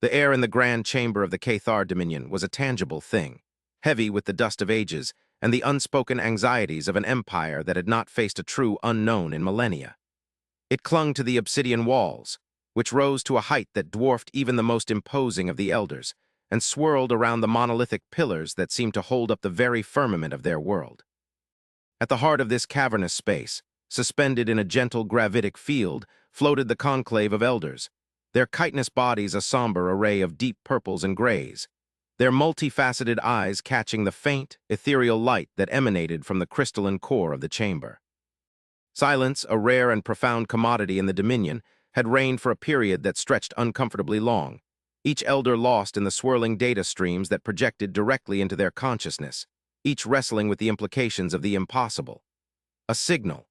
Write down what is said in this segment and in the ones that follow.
The air in the grand chamber of the Cathar Dominion was a tangible thing, heavy with the dust of ages and the unspoken anxieties of an empire that had not faced a true unknown in millennia. It clung to the obsidian walls, which rose to a height that dwarfed even the most imposing of the elders, and swirled around the monolithic pillars that seemed to hold up the very firmament of their world. At the heart of this cavernous space, suspended in a gentle gravitic field, floated the conclave of elders, their chitinous bodies a somber array of deep purples and grays, their multifaceted eyes catching the faint, ethereal light that emanated from the crystalline core of the chamber. Silence, a rare and profound commodity in the Dominion, had reigned for a period that stretched uncomfortably long, each elder lost in the swirling data streams that projected directly into their consciousness, each wrestling with the implications of the impossible. A signal,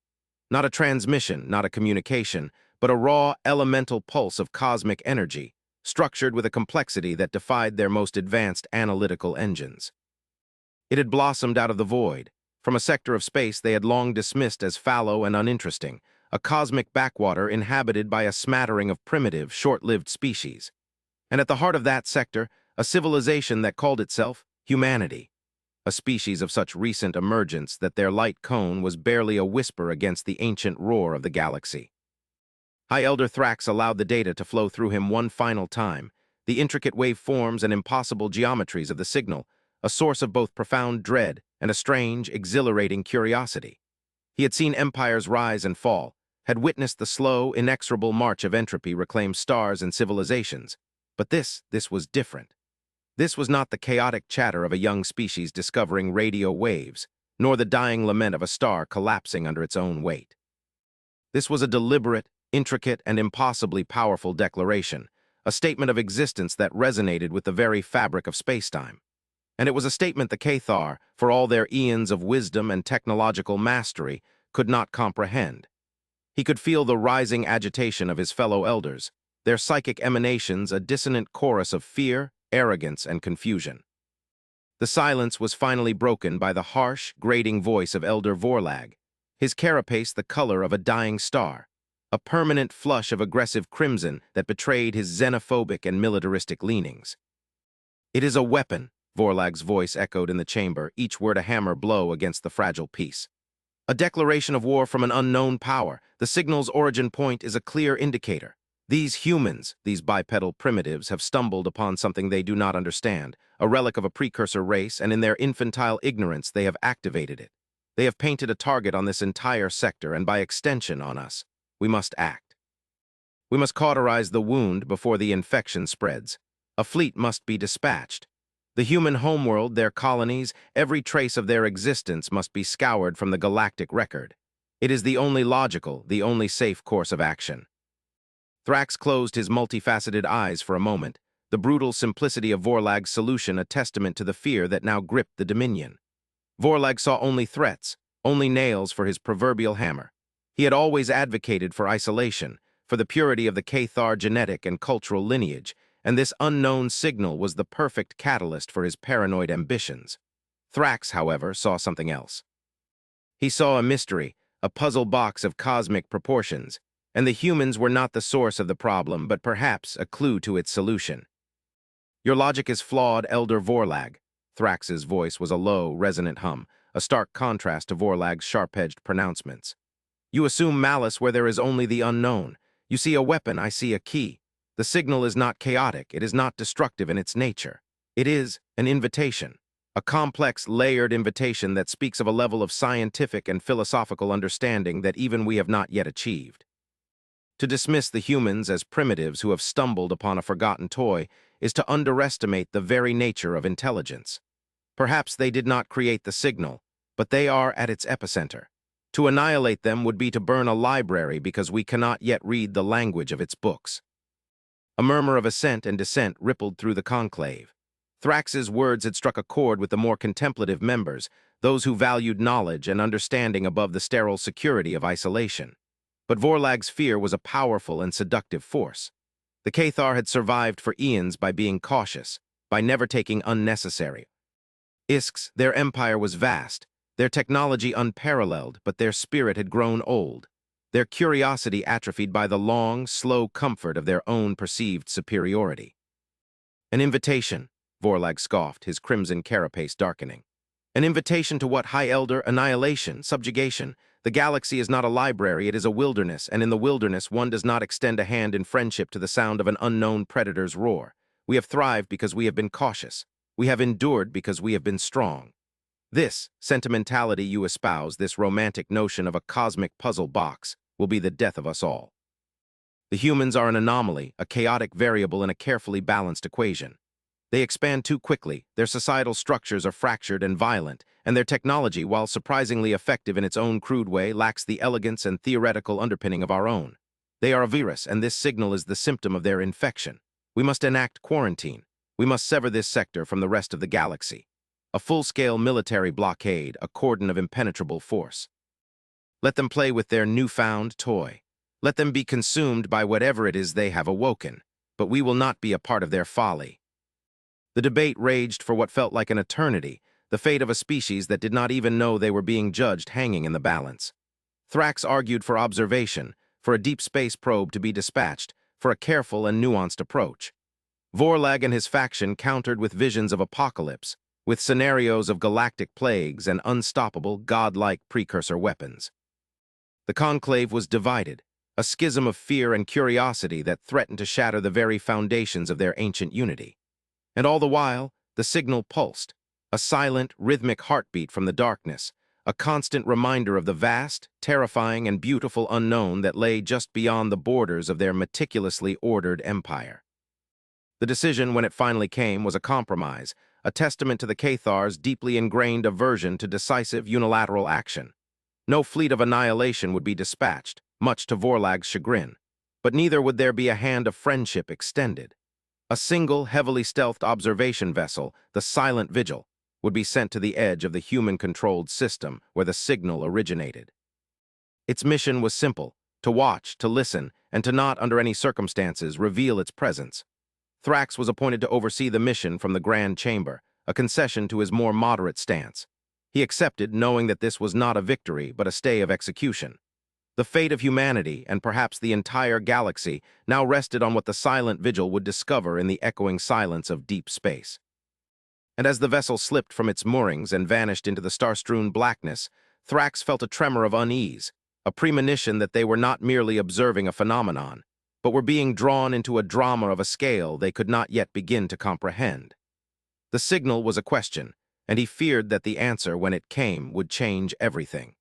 not a transmission, not a communication, but a raw, elemental pulse of cosmic energy, structured with a complexity that defied their most advanced analytical engines. It had blossomed out of the void, from a sector of space they had long dismissed as fallow and uninteresting, a cosmic backwater inhabited by a smattering of primitive, short-lived species. And at the heart of that sector, a civilization that called itself humanity, a species of such recent emergence that their light cone was barely a whisper against the ancient roar of the galaxy. High Elder Thrax allowed the data to flow through him one final time, the intricate waveforms and impossible geometries of the signal, a source of both profound dread and a strange, exhilarating curiosity. He had seen empires rise and fall, had witnessed the slow, inexorable march of entropy reclaim stars and civilizations, but this was different. This was not the chaotic chatter of a young species discovering radio waves, nor the dying lament of a star collapsing under its own weight. This was a deliberate, intricate, and impossibly powerful declaration, a statement of existence that resonated with the very fabric of spacetime. And it was a statement the Cathar, for all their eons of wisdom and technological mastery, could not comprehend. He could feel the rising agitation of his fellow elders, their psychic emanations a dissonant chorus of fear, arrogance, and confusion. The silence was finally broken by the harsh, grating voice of Elder Vorlag, his carapace the color of a dying star, a permanent flush of aggressive crimson that betrayed his xenophobic and militaristic leanings. "It is a weapon," Vorlag's voice echoed in the chamber, each word a hammer blow against the fragile peace. "A declaration of war from an unknown power. The signal's origin point is a clear indicator. These humans, these bipedal primitives, have stumbled upon something they do not understand, a relic of a precursor race, and in their infantile ignorance they have activated it. They have painted a target on this entire sector, and by extension on us. We must act. We must cauterize the wound before the infection spreads. A fleet must be dispatched. The human homeworld, their colonies, every trace of their existence must be scoured from the galactic record. It is the only logical, the only safe course of action." Thrax closed his multifaceted eyes for a moment, the brutal simplicity of Vorlag's solution a testament to the fear that now gripped the Dominion. Vorlag saw only threats, only nails for his proverbial hammer. He had always advocated for isolation, for the purity of the Cathar genetic and cultural lineage, and this unknown signal was the perfect catalyst for his paranoid ambitions. Thrax, however, saw something else. He saw a mystery, a puzzle box of cosmic proportions, and the humans were not the source of the problem, but perhaps a clue to its solution. "Your logic is flawed, Elder Vorlag." Thrax's voice was a low, resonant hum, a stark contrast to Vorlag's sharp-edged pronouncements. "You assume malice where there is only the unknown. You see a weapon, I see a key. The signal is not chaotic, it is not destructive in its nature. It is an invitation, a complex, layered invitation that speaks of a level of scientific and philosophical understanding that even we have not yet achieved. To dismiss the humans as primitives who have stumbled upon a forgotten toy is to underestimate the very nature of intelligence. Perhaps they did not create the signal, but they are at its epicenter. To annihilate them would be to burn a library because we cannot yet read the language of its books." A murmur of assent and dissent rippled through the conclave. Thrax's words had struck a chord with the more contemplative members, those who valued knowledge and understanding above the sterile security of isolation. But Vorlag's fear was a powerful and seductive force. The Cathar had survived for eons by being cautious, by never taking unnecessary risks. Their empire was vast, their technology unparalleled, but their spirit had grown old, their curiosity atrophied by the long, slow comfort of their own perceived superiority. An invitation, Vorlag scoffed, his crimson carapace darkening. An invitation to what, High Elder? Annihilation, subjugation. The galaxy is not a library, it is a wilderness, and in the wilderness one does not extend a hand in friendship to the sound of an unknown predator's roar. We have thrived because we have been cautious. We have endured because we have been strong. This sentimentality you espouse, this romantic notion of a cosmic puzzle box, will be the death of us all. The humans are an anomaly, a chaotic variable in a carefully balanced equation. They expand too quickly, their societal structures are fractured and violent, and their technology, while surprisingly effective in its own crude way, lacks the elegance and theoretical underpinning of our own. They are a virus, and this signal is the symptom of their infection. We must enact quarantine. We must sever this sector from the rest of the galaxy. A full-scale military blockade, a cordon of impenetrable force. Let them play with their newfound toy. Let them be consumed by whatever it is they have awoken, but we will not be a part of their folly. The debate raged for what felt like an eternity, the fate of a species that did not even know they were being judged hanging in the balance. Thrax argued for observation, for a deep space probe to be dispatched, for a careful and nuanced approach. Vorlag and his faction countered with visions of apocalypse, with scenarios of galactic plagues and unstoppable, godlike precursor weapons. The conclave was divided, a schism of fear and curiosity that threatened to shatter the very foundations of their ancient unity. And all the while, the signal pulsed, a silent, rhythmic heartbeat from the darkness, a constant reminder of the vast, terrifying, and beautiful unknown that lay just beyond the borders of their meticulously ordered empire. The decision, when it finally came, was a compromise, a testament to the Cathar's deeply ingrained aversion to decisive unilateral action. No fleet of annihilation would be dispatched, much to Vorlag's chagrin, but neither would there be a hand of friendship extended. A single, heavily stealthed observation vessel, the Silent Vigil, would be sent to the edge of the human-controlled system where the signal originated. Its mission was simple: to watch, to listen, and to not, under any circumstances, reveal its presence. Thrax was appointed to oversee the mission from the Grand Chamber, a concession to his more moderate stance. He accepted, knowing that this was not a victory, but a stay of execution. The fate of humanity, and perhaps the entire galaxy, now rested on what the Silent Vigil would discover in the echoing silence of deep space. And as the vessel slipped from its moorings and vanished into the star-strewn blackness, Thrax felt a tremor of unease, a premonition that they were not merely observing a phenomenon, but were being drawn into a drama of a scale they could not yet begin to comprehend. The signal was a question, and he feared that the answer, when it came, would change everything.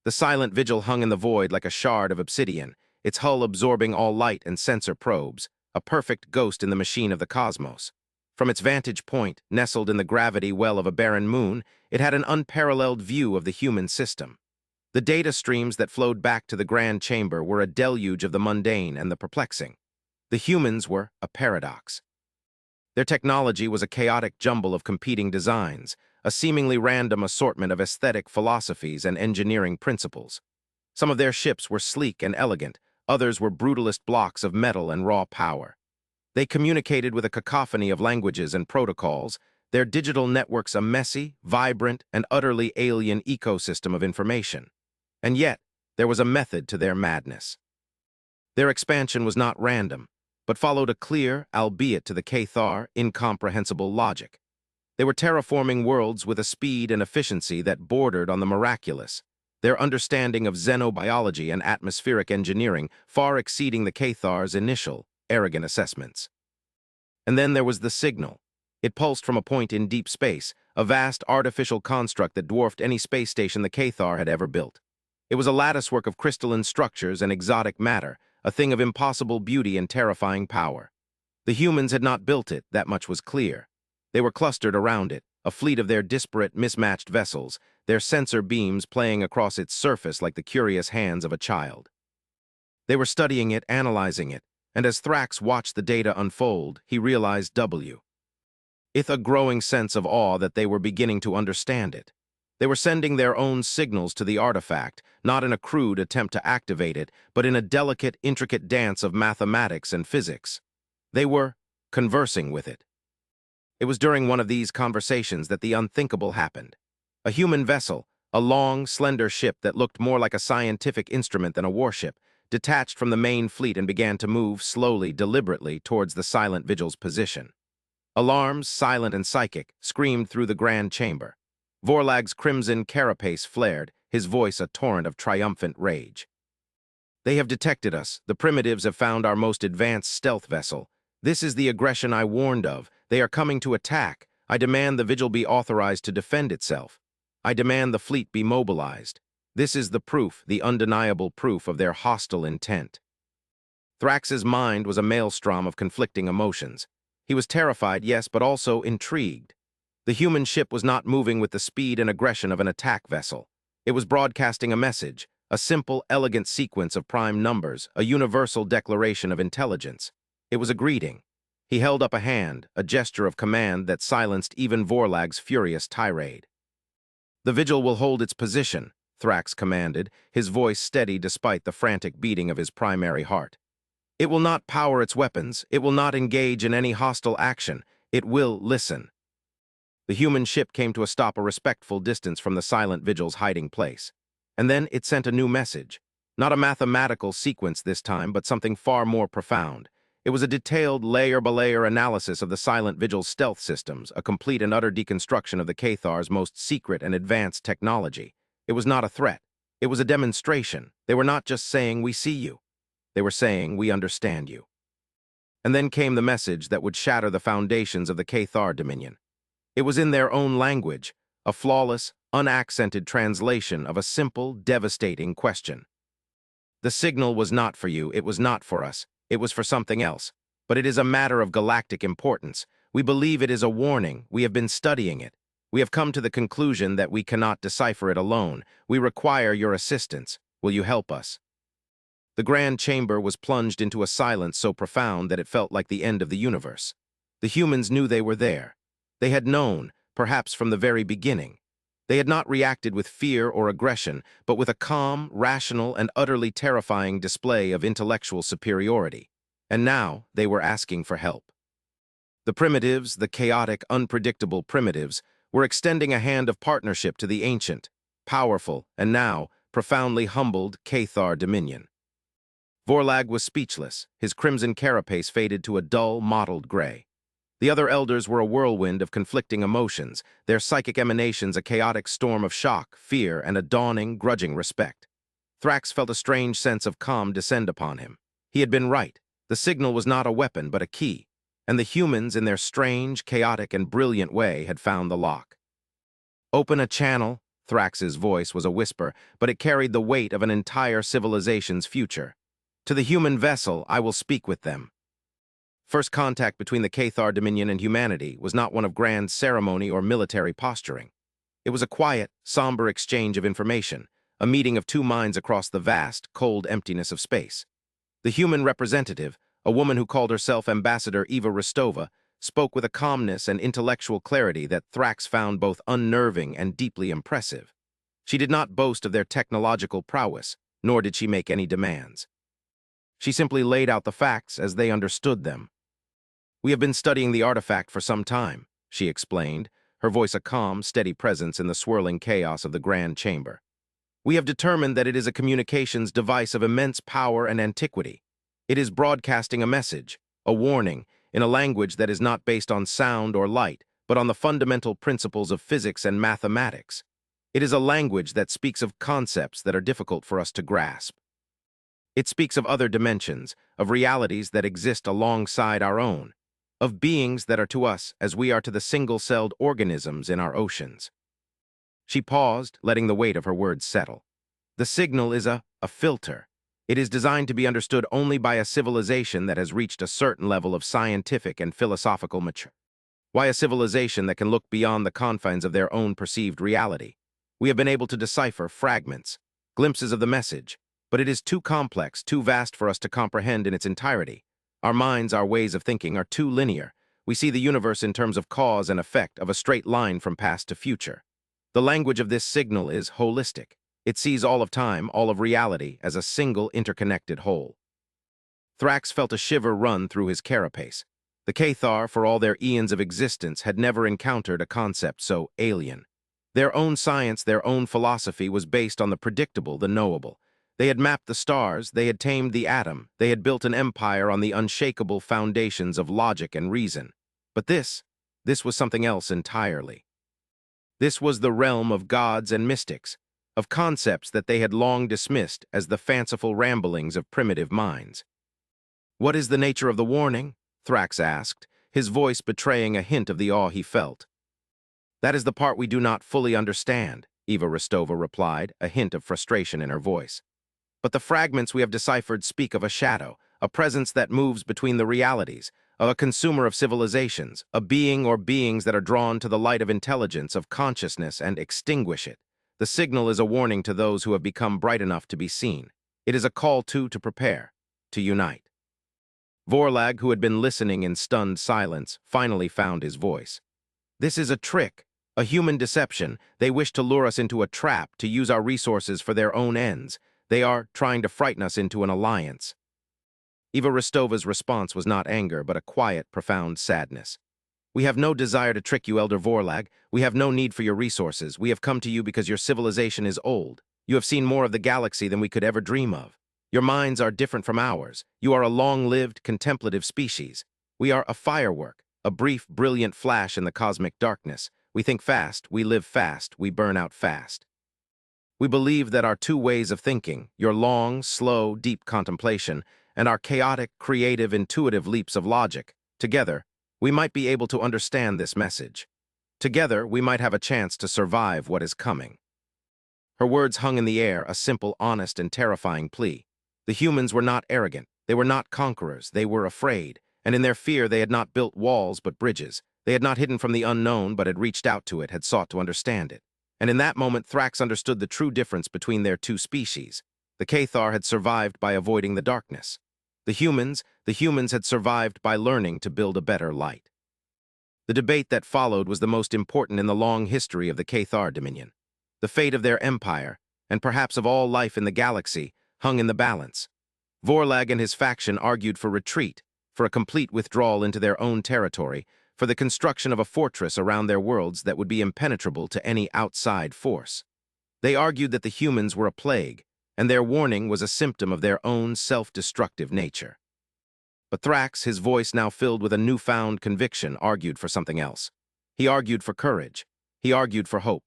The Silent Vigil hung in the void like a shard of obsidian, its hull absorbing all light and sensor probes, a perfect ghost in the machine of the cosmos. From its vantage point, nestled in the gravity well of a barren moon, it had an unparalleled view of the human system. The data streams that flowed back to the Grand Chamber were a deluge of the mundane and the perplexing. The humans were a paradox. Their technology was a chaotic jumble of competing designs, a seemingly random assortment of aesthetic philosophies and engineering principles. Some of their ships were sleek and elegant, others were brutalist blocks of metal and raw power. They communicated with a cacophony of languages and protocols, their digital networks a messy, vibrant, and utterly alien ecosystem of information. And yet, there was a method to their madness. Their expansion was not random, but followed a clear, albeit to the Cathar, incomprehensible logic. They were terraforming worlds with a speed and efficiency that bordered on the miraculous, their understanding of xenobiology and atmospheric engineering far exceeding the Cathar's initial, arrogant assessments. And then there was the signal. It pulsed from a point in deep space, a vast artificial construct that dwarfed any space station the Cathar had ever built. It was a latticework of crystalline structures and exotic matter, a thing of impossible beauty and terrifying power. The humans had not built it, that much was clear. They were clustered around it, a fleet of their disparate, mismatched vessels, their sensor beams playing across its surface like the curious hands of a child. They were studying it, analyzing it, and as Thrax watched the data unfold, he realized a growing sense of awe that they were beginning to understand it. They were sending their own signals to the artifact, not in a crude attempt to activate it, but in a delicate, intricate dance of mathematics and physics. They were conversing with it. It was during one of these conversations that the unthinkable happened. A human vessel, a long, slender ship that looked more like a scientific instrument than a warship, detached from the main fleet and began to move slowly, deliberately, towards the Silent Vigil's position. Alarms, silent and psychic, screamed through the grand chamber. Vorlag's crimson carapace flared, his voice a torrent of triumphant rage. They have detected us. The primitives have found our most advanced stealth vessel. This is the aggression I warned of. They are coming to attack. I demand the Vigil be authorized to defend itself. I demand the fleet be mobilized. This is the proof, the undeniable proof of their hostile intent. Thrax's mind was a maelstrom of conflicting emotions. He was terrified, yes, but also intrigued. The human ship was not moving with the speed and aggression of an attack vessel. It was broadcasting a message, a simple, elegant sequence of prime numbers, a universal declaration of intelligence. It was a greeting. He held up a hand, a gesture of command that silenced even Vorlag's furious tirade. "The Vigil will hold its position," Thrax commanded, his voice steady despite the frantic beating of his primary heart. "It will not power its weapons. It will not engage in any hostile action. It will listen." The human ship came to a stop a respectful distance from the silent Vigil's hiding place. And then it sent a new message. Not a mathematical sequence this time, but something far more profound. It was a detailed layer-by-layer analysis of the silent Vigil's stealth systems, a complete and utter deconstruction of the Cathar's most secret and advanced technology. It was not a threat. It was a demonstration. They were not just saying, "We see you." They were saying, "We understand you." And then came the message that would shatter the foundations of the Cathar Dominion. It was in their own language, a flawless, unaccented translation of a simple, devastating question. "The signal was not for you, it was not for us, it was for something else. But it is a matter of galactic importance. We believe it is a warning, we have been studying it. We have come to the conclusion that we cannot decipher it alone. We require your assistance. Will you help us?" The grand chamber was plunged into a silence so profound that it felt like the end of the universe. The humans knew they were there. They had known, perhaps from the very beginning. They had not reacted with fear or aggression, but with a calm, rational, and utterly terrifying display of intellectual superiority. And now they were asking for help. The primitives, the chaotic, unpredictable primitives, were extending a hand of partnership to the ancient, powerful, and now profoundly humbled Cathar Dominion. Vorlag was speechless, his crimson carapace faded to a dull, mottled gray. The other elders were a whirlwind of conflicting emotions, their psychic emanations a chaotic storm of shock, fear, and a dawning, grudging respect. Thrax felt a strange sense of calm descend upon him. He had been right. The signal was not a weapon, but a key, and the humans, in their strange, chaotic, and brilliant way, had found the lock. "Open a channel," Thrax's voice was a whisper, but it carried the weight of an entire civilization's future. "To the human vessel, I will speak with them." First contact between the Cathar Dominion and humanity was not one of grand ceremony or military posturing. It was a quiet, somber exchange of information, a meeting of two minds across the vast, cold emptiness of space. The human representative, a woman who called herself Ambassador Eva Rostova, spoke with a calmness and intellectual clarity that Thrax found both unnerving and deeply impressive. She did not boast of their technological prowess, nor did she make any demands. She simply laid out the facts as they understood them. "We have been studying the artifact for some time," she explained, her voice a calm, steady presence in the swirling chaos of the grand chamber. "We have determined that it is a communications device of immense power and antiquity. It is broadcasting a message, a warning, in a language that is not based on sound or light, but on the fundamental principles of physics and mathematics. It is a language that speaks of concepts that are difficult for us to grasp. It speaks of other dimensions, of realities that exist alongside our own, of beings that are to us as we are to the single-celled organisms in our oceans." She paused, letting the weight of her words settle. "The signal is a filter. It is designed to be understood only by a civilization that has reached a certain level of scientific and philosophical maturity. Why a civilization that can look beyond the confines of their own perceived reality? We have been able to decipher fragments, glimpses of the message, but it is too complex, too vast for us to comprehend in its entirety. Our minds, our ways of thinking, are too linear. We see the universe in terms of cause and effect, of a straight line from past to future. The language of this signal is holistic. It sees all of time, all of reality, as a single interconnected whole." Thrax felt a shiver run through his carapace. The Cathar, for all their eons of existence, had never encountered a concept so alien. Their own science, their own philosophy was based on the predictable, the knowable. They had mapped the stars, they had tamed the atom, they had built an empire on the unshakable foundations of logic and reason. But this was something else entirely. This was the realm of gods and mystics, of concepts that they had long dismissed as the fanciful ramblings of primitive minds. "What is the nature of the warning?" Thrax asked, his voice betraying a hint of the awe he felt. "That is the part we do not fully understand," Eva Rostova replied, a hint of frustration in her voice. "But the fragments we have deciphered speak of a shadow, a presence that moves between the realities, of a consumer of civilizations, a being or beings that are drawn to the light of intelligence, of consciousness, and extinguish it. The signal is a warning to those who have become bright enough to be seen. It is a call to prepare, to unite." Vorlag, who had been listening in stunned silence, finally found his voice. "This is a trick, a human deception. They wish to lure us into a trap, to use our resources for their own ends. They are trying to frighten us into an alliance." Eva Rostova's response was not anger, but a quiet, profound sadness. "We have no desire to trick you, Elder Vorlag. We have no need for your resources. We have come to you because your civilization is old. You have seen more of the galaxy than we could ever dream of. Your minds are different from ours. You are a long-lived, contemplative species. We are a firework, a brief, brilliant flash in the cosmic darkness. We think fast, we live fast, we burn out fast. We believe that our two ways of thinking, your long, slow, deep contemplation, and our chaotic, creative, intuitive leaps of logic, together, we might be able to understand this message. Together, we might have a chance to survive what is coming." Her words hung in the air, a simple, honest, and terrifying plea. The humans were not arrogant. They were not conquerors. They were afraid, and in their fear they had not built walls but bridges. They had not hidden from the unknown but had reached out to it, had sought to understand it. And in that moment, Thrax understood the true difference between their two species. The Cathar had survived by avoiding the darkness. The humans had survived by learning to build a better light. The debate that followed was the most important in the long history of the Cathar Dominion. The fate of their empire, and perhaps of all life in the galaxy, hung in the balance. Vorlag and his faction argued for retreat, for a complete withdrawal into their own territory, for the construction of a fortress around their worlds that would be impenetrable to any outside force. They argued that the humans were a plague, and their warning was a symptom of their own self-destructive nature. But Thrax, his voice now filled with a newfound conviction, argued for something else. He argued for courage. He argued for hope.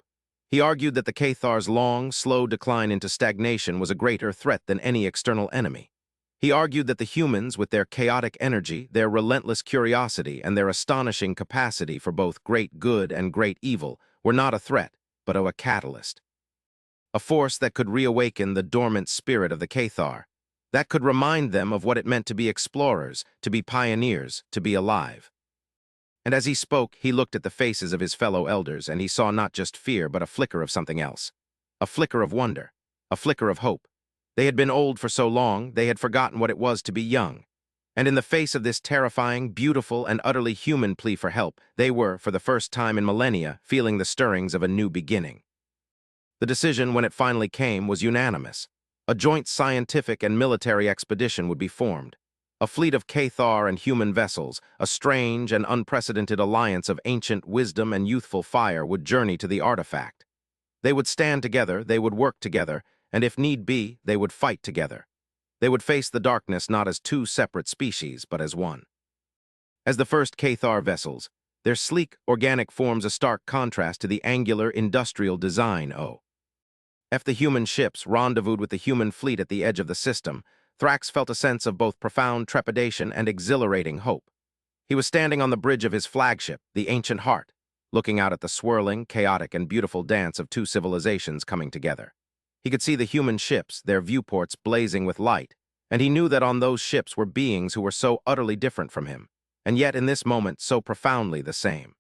He argued that the Cathar's long, slow decline into stagnation was a greater threat than any external enemy. He argued that the humans, with their chaotic energy, their relentless curiosity, and their astonishing capacity for both great good and great evil, were not a threat, but a catalyst. A force that could reawaken the dormant spirit of the Cathar, that could remind them of what it meant to be explorers, to be pioneers, to be alive. And as he spoke, he looked at the faces of his fellow elders, and he saw not just fear, but a flicker of something else. A flicker of wonder, a flicker of hope. They had been old for so long, they had forgotten what it was to be young. And in the face of this terrifying, beautiful, and utterly human plea for help, they were, for the first time in millennia, feeling the stirrings of a new beginning. The decision, when it finally came, was unanimous. A joint scientific and military expedition would be formed. A fleet of Cathar and human vessels, a strange and unprecedented alliance of ancient wisdom and youthful fire, would journey to the artifact. They would stand together, they would work together, and if need be, they would fight together. They would face the darkness not as two separate species, but as one. As the first Cathar vessels, their sleek, organic forms a stark contrast to the angular, industrial design of the human ships rendezvoused with the human fleet at the edge of the system. Thrax felt a sense of both profound trepidation and exhilarating hope. He was standing on the bridge of his flagship, the Ancient Heart, looking out at the swirling, chaotic, and beautiful dance of two civilizations coming together. He could see the human ships, their viewports blazing with light, and he knew that on those ships were beings who were so utterly different from him, and yet in this moment so profoundly the same.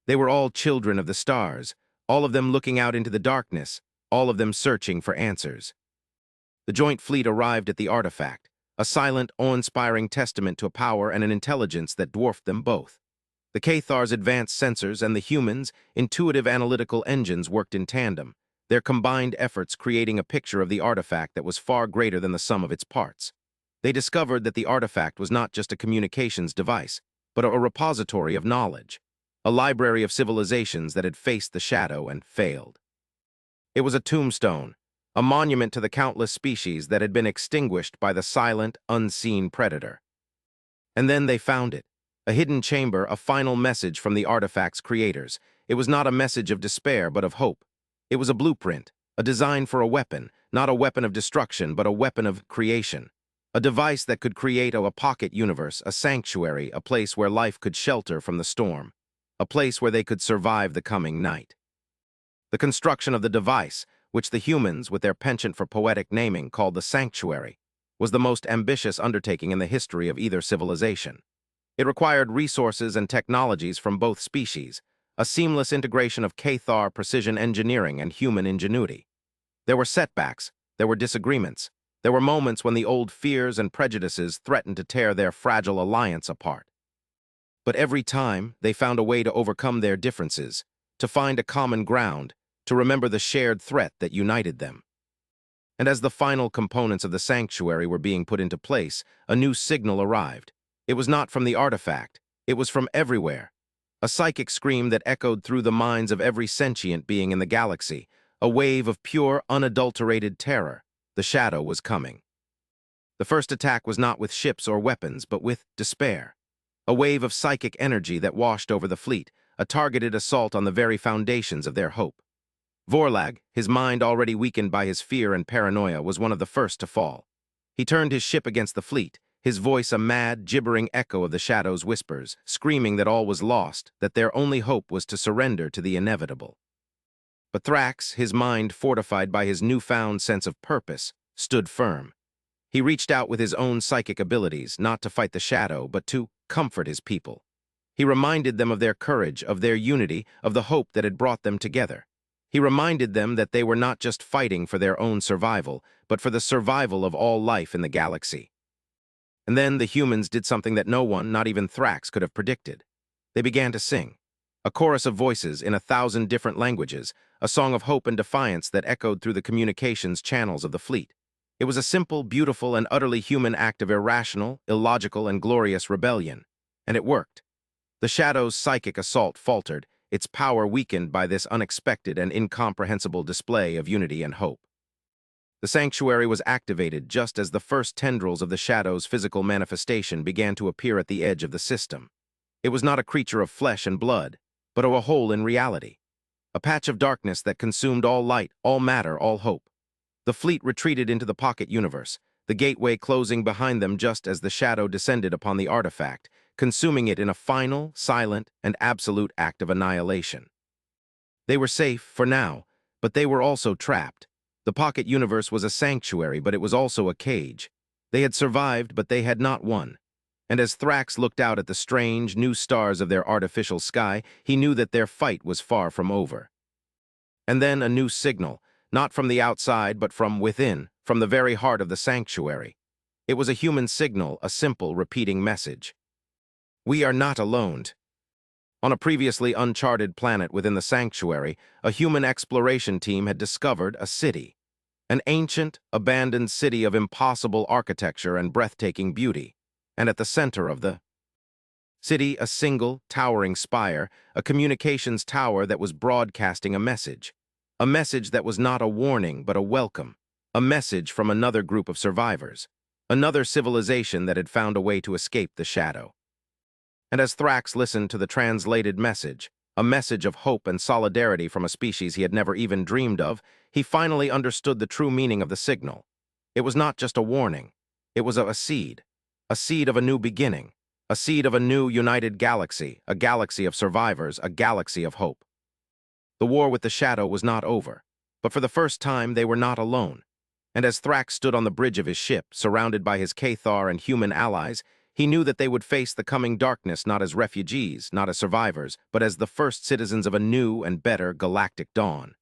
They were all children of the stars, all of them looking out into the darkness, all of them searching for answers. The joint fleet arrived at the artifact, a silent, awe-inspiring testament to a power and an intelligence that dwarfed them both. The Cathar's advanced sensors and the humans' intuitive analytical engines worked in tandem, their combined efforts creating a picture of the artifact that was far greater than the sum of its parts. They discovered that the artifact was not just a communications device, but a repository of knowledge, a library of civilizations that had faced the shadow and failed. It was a tombstone, a monument to the countless species that had been extinguished by the silent, unseen predator. And then they found it, A hidden chamber, a final message from the artifact's creators. It was not a message of despair, but of hope. It was a blueprint, a design for a weapon, not a weapon of destruction, but a weapon of creation. A device that could create a pocket universe, a sanctuary, a place where life could shelter from the storm, a place where they could survive the coming night. The construction of the device, which the humans, with their penchant for poetic naming, called the sanctuary, was the most ambitious undertaking in the history of either civilization. It required resources and technologies from both species, a seamless integration of Cathar precision engineering and human ingenuity. There were setbacks, there were disagreements, there were moments when the old fears and prejudices threatened to tear their fragile alliance apart. But every time, they found a way to overcome their differences, to find a common ground, to remember the shared threat that united them. And as the final components of the sanctuary were being put into place, a new signal arrived. It was not from the artifact, it was from everywhere. A psychic scream that echoed through the minds of every sentient being in the galaxy, a wave of pure, unadulterated terror. The shadow was coming. The first attack was not with ships or weapons, but with despair. A wave of psychic energy that washed over the fleet, a targeted assault on the very foundations of their hope. Vorlag, his mind already weakened by his fear and paranoia, was one of the first to fall. He turned his ship against the fleet, his voice a mad, gibbering echo of the shadow's whispers, screaming that all was lost, that their only hope was to surrender to the inevitable. But Thrax, his mind fortified by his newfound sense of purpose, stood firm. He reached out with his own psychic abilities, not to fight the shadow, but to comfort his people. He reminded them of their courage, of their unity, of the hope that had brought them together. He reminded them that they were not just fighting for their own survival, but for the survival of all life in the galaxy. And then the humans did something that no one, not even Thrax, could have predicted. They began to sing. A chorus of voices in 1,000 different languages, a song of hope and defiance that echoed through the communications channels of the fleet. It was a simple, beautiful, and utterly human act of irrational, illogical, and glorious rebellion. And it worked. The shadow's psychic assault faltered, its power weakened by this unexpected and incomprehensible display of unity and hope. The sanctuary was activated just as the first tendrils of the shadow's physical manifestation began to appear at the edge of the system. It was not a creature of flesh and blood, but a hole in reality. A patch of darkness that consumed all light, all matter, all hope. The fleet retreated into the pocket universe, the gateway closing behind them just as the shadow descended upon the artifact, consuming it in a final, silent, and absolute act of annihilation. They were safe, for now, but they were also trapped. The pocket universe was a sanctuary, but it was also a cage. They had survived, but they had not won. And as Thrax looked out at the strange, new stars of their artificial sky, he knew that their fight was far from over. And then a new signal, not from the outside, but from within, from the very heart of the sanctuary. It was a human signal, a simple, repeating message. We are not alone. On a previously uncharted planet within the sanctuary, a human exploration team had discovered a city. An ancient, abandoned city of impossible architecture and breathtaking beauty. And at the center of the city, a single, towering spire, a communications tower that was broadcasting a message. A message that was not a warning, but a welcome. A message from another group of survivors. Another civilization that had found a way to escape the shadow. And as Thrax listened to the translated message, a message of hope and solidarity from a species he had never even dreamed of, he finally understood the true meaning of the signal. It was not just a warning. It was a seed of a new beginning, a seed of a new united galaxy, a galaxy of survivors, a galaxy of hope. The war with the shadow was not over, but for the first time they were not alone. And as Thrax stood on the bridge of his ship, surrounded by his Cathar and human allies, he knew that they would face the coming darkness not as refugees, not as survivors, but as the first citizens of a new and better galactic dawn.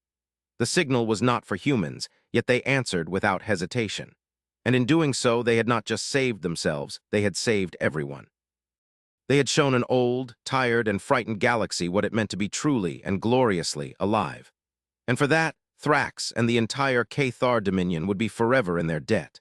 The signal was not for humans, yet they answered without hesitation. And in doing so, they had not just saved themselves, they had saved everyone. They had shown an old, tired, and frightened galaxy what it meant to be truly and gloriously alive. And for that, Thrax and the entire Cathar Dominion would be forever in their debt.